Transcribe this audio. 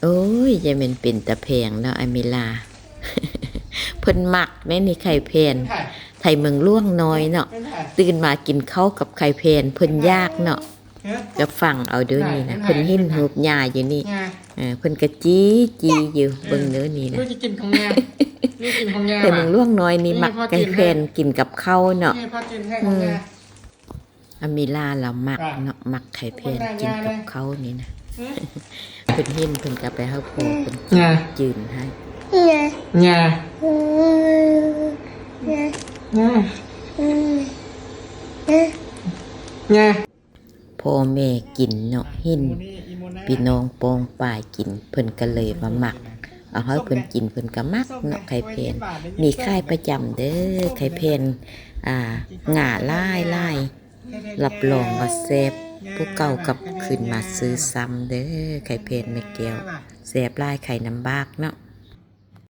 โอ้ยอย่าแม่นเป็นตะแพงเนาะอามิลา เพิ่นมักแม่นี่ไข่แพนไทยเมืองล่วงน้อยเนาะตื่นมากินข้าวกับไข่แพนเพิ่นยากเนาะก็ฟังเอาเด้อนี่นะเพิ่นหิ้นหูบหญ้าอยู่นี่เพิ่นก็จี้อยู่เบิ่งเด้อนี่นะลูกจะกินของแม่ลูกกินของแม่ไทยเมืองล่วงน้อยนี่มักไข่แพนกินกับข้าวเนาะอามิลาเรามักเนาะมักไข่แพนกินกับข้าวนี่นะเพิ่นหิ้นเพิ่นก็ไปเฮาโพเพิ่นจืนให้งาพ่อแม่กินเนาะหินพี่น้องปองป่ายกินเพิ่นก็เลยมาหมักเอาให้เพิ่นกินเพิ่นก็มักเนาะไข่เพนมีค่ายประจำเด้อไข่เพนหง่าล่ายรับรองว่าแซ่บผู้เก่ากับขึ้นมาซื้อซ้ำเด้อไข่เพนแม่แก้วแซ่บลายไข่น้ำบากเนาะ